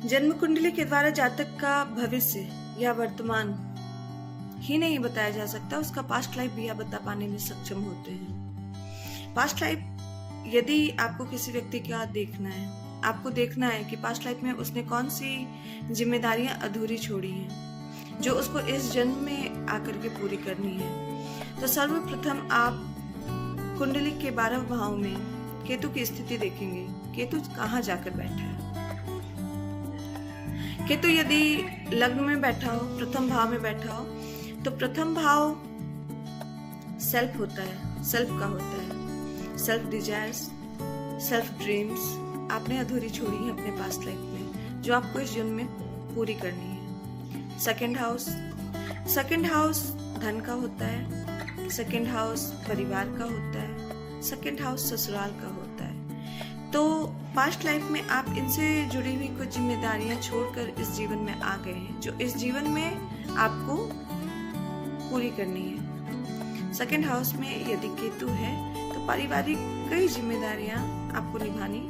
जन्म कुंडली के द्वारा जातक का भविष्य या वर्तमान ही नहीं बताया जा सकता, उसका पास्ट लाइफ भी आप बता पाने में सक्षम होते हैं। पास्ट लाइफ यदि आपको किसी व्यक्ति का देखना है, आपको देखना है कि पास्ट लाइफ में उसने कौन सी जिम्मेदारियां अधूरी छोड़ी हैं जो उसको इस जन्म में आकर के पूरी करनी है। तो सर्वप्रथम आप कुंडली के 12 भाव में केतु की स्थिति देखेंगे। केतु कहाँ जाकर बैठा है। केतु यदि लग्न में बैठा हो, प्रथम भाव में बैठा हो, तो प्रथम भाव सेल्फ होता है, सेल्फ का होता है। सेल्फ डिजायर्स, सेल्फ ड्रीम्स आपने अधूरी छोड़ी है अपने पास्ट लाइफ में, जो आपको इस जन्म में पूरी करनी है। सेकंड हाउस धन का होता है, सेकंड हाउस परिवार का होता है, सेकंड हाउस ससुराल का होता है। तो पास्ट लाइफ में आप इनसे जुड़ी हुई कुछ जिम्मेदारियां छोड़कर इस जीवन में आ गए हैं, जो इस जीवन में आपको पूरी करनी है। सेकंड हाउस में यदि केतु है तो पारिवारिक कई जिम्मेदारियां आपको निभानी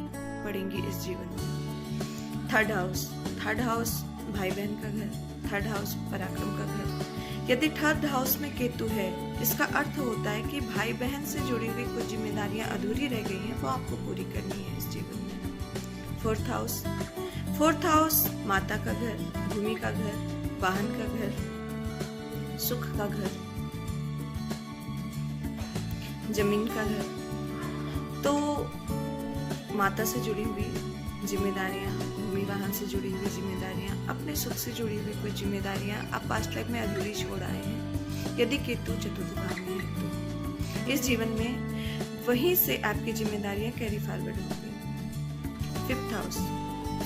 पड़ेंगी इस जीवन में। थर्ड हाउस भाई बहन का घर, थर्ड हाउस पराक्रम का घर। यदि थर्ड हाउस में केतु है, इसका अर्थ होता है कि भाई बहन से जुड़ी हुई कुछ जिम्मेदारियां अधूरी रह गई हैं, वो आपको पूरी करनी है इस जीवन में। फोर्थ हाउस माता का घर, भूमि का घर, वाहन का घर, सुख का घर, जमीन का घर। तो माता से जुड़ी हुई जिम्मेदारियां, भूमि वाहन से जुड़ी हुई जिम्मेदारियां, अपने सुख से जुड़ी हुई कुछ जिम्मेदारियां आप पास्ट लाइफ में अधूरी छोड़ आए हैं। यदि केतु चतुर्थ भाव में है तो इस जीवन में वहीं से आपकी जिम्मेदारियां कैरी फॉरवर्ड होंगी। फिफ्थ हाउस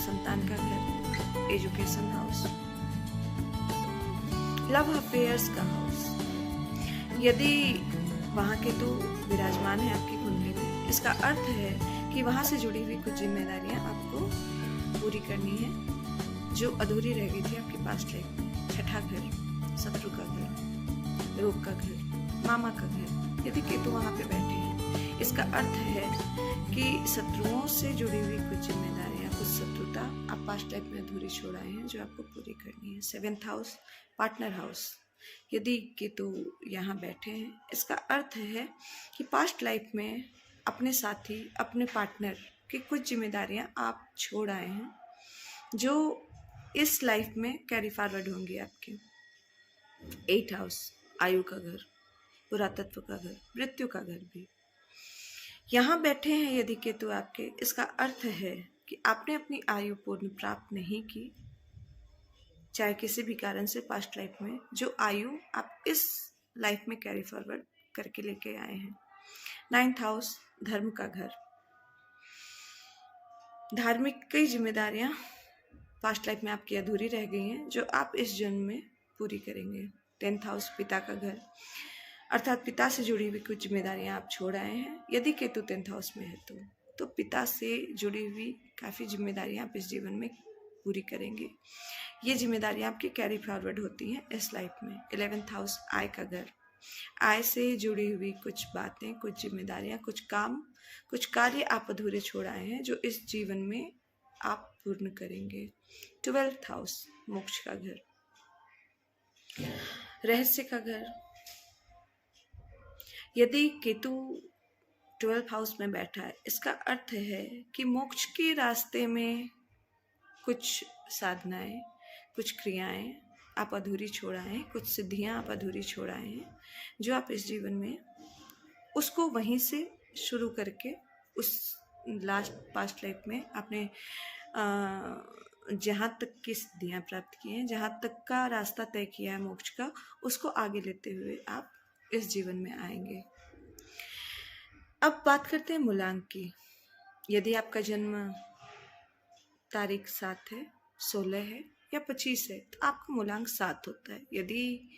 संतान का घर, एजुकेशन हाउस, लव अफेयर्स का हाउस। यदि वहां केतु विराजमान है आपकी कुंडली में, इसका अर्थ है कि वहां से जुड़ी हुई कुछ जिम्मेदारियां आपको पूरी करनी है जो अधूरी रह गई थी आपके पास्ट लाइफ में। छठा घर शत्रु का घर, रोग का घर, मामा का घर। यदि केतु वहां पे बैठे हैं, इसका अर्थ है कि शत्रुओं से जुड़ी हुई कुछ जिम्मेदारियां, कुछ शत्रुता आप पास्ट लाइफ में अधूरी छोड़ आए हैं जो आपको पूरी करनी है। Seventh house partner house. यदि केतु यहाँ बैठे हैं, इसका अर्थ है कि पास्ट लाइफ में अपने साथी, अपने पार्टनर की कुछ जिम्मेदारियां आप छोड़ आए हैं जो इस लाइफ में कैरी फॉरवर्ड होंगी आपके। एट हाउस आयु का घर, पुरातत्व का घर, मृत्यु का घर भी। यहाँ बैठे हैं यदि केतु आपके, इसका अर्थ है कि आपने अपनी आयु पूर्ण प्राप्त नहीं की, चाहे किसी भी कारण से पास्ट लाइफ में, जो आयु आप इस लाइफ में कैरी फॉरवर्ड करके लेके आए हैं। नाइन्थ हाउस धर्म का घर। धार्मिक कई जिम्मेदारियां पास्ट लाइफ में आपकी अधूरी रह गई हैं जो आप इस जन्म में पूरी करेंगे। टेंथ हाउस पिता का घर, अर्थात पिता से जुड़ी हुई कुछ जिम्मेदारियां आप छोड़ आए हैं। यदि केतु टेंथ हाउस में है तो पिता से जुड़ी हुई काफ़ी जिम्मेदारियां आप इस जीवन में पूरी करेंगे। ये जिम्मेदारियां आपकी कैरी फॉरवर्ड होती हैं इस लाइफ में। 11th हाउस आय का घर। आय से जुड़ी हुई कुछ बातें, कुछ जिम्मेदारियां, कुछ काम, कुछ कार्य आप अधूरे छोड़ आए हैं जो इस जीवन में आप पूर्ण करेंगे। 12th हाउस मोक्ष का घर, रहस्य का घर। यदि केतु 12th हाउस में बैठा है, इसका अर्थ है कि मोक्ष के रास्ते में कुछ साधनाएं, कुछ क्रियाएं आप अधूरी छोड़ आए हैं, कुछ सिद्धियां आप अधूरी छोड़ आए हैं जो आप इस जीवन में उसको वहीं से शुरू करके उस लास्ट पास्ट लाइफ में आपने जहाँ तक की सिद्धियां प्राप्त की हैं, जहाँ तक का रास्ता तय किया है मोक्ष का, उसको आगे लेते हुए आप इस जीवन में आएंगे। अब बात करते हैं मूलांक की। यदि आपका जन्म तारीख 7 है, 16 है या 25 है तो आपका मूलांक 7 होता है। यदि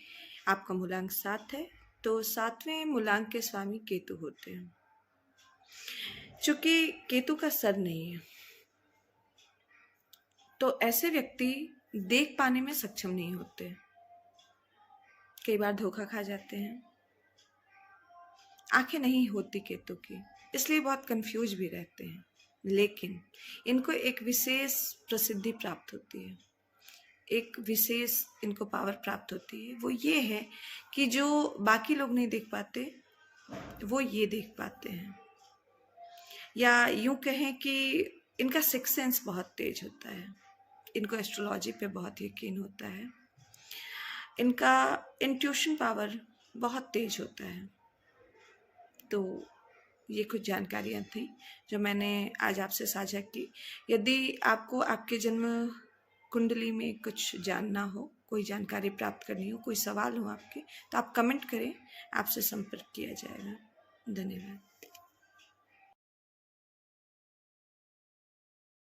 आपका मूलांक 7 है तो 7वें मूलांक के स्वामी केतु होते हैं। चूंकि केतु का सर नहीं है तो ऐसे व्यक्ति देख पाने में सक्षम नहीं होते, कई बार धोखा खा जाते हैं। आंखें नहीं होती केतु की, इसलिए बहुत कंफ्यूज भी रहते हैं। लेकिन इनको एक विशेष प्रसिद्धि प्राप्त होती है, एक विशेष इनको पावर प्राप्त होती है। वो ये है कि जो बाकी लोग नहीं देख पाते वो ये देख पाते हैं, या यूं कहें कि इनका सिक्स सेंस बहुत तेज होता है, इनको एस्ट्रोलॉजी पे बहुत यकीन होता है, इनका इंट्यूशन पावर बहुत तेज होता है। तो ये कुछ जानकारियाँ थी जो मैंने आज आपसे साझा की। यदि आपको आपके जन्म कुंडली में कुछ जानना हो, कोई जानकारी प्राप्त करनी हो, कोई सवाल हो आपके, तो आप कमेंट करें, आपसे संपर्क किया जाएगा। धन्यवाद।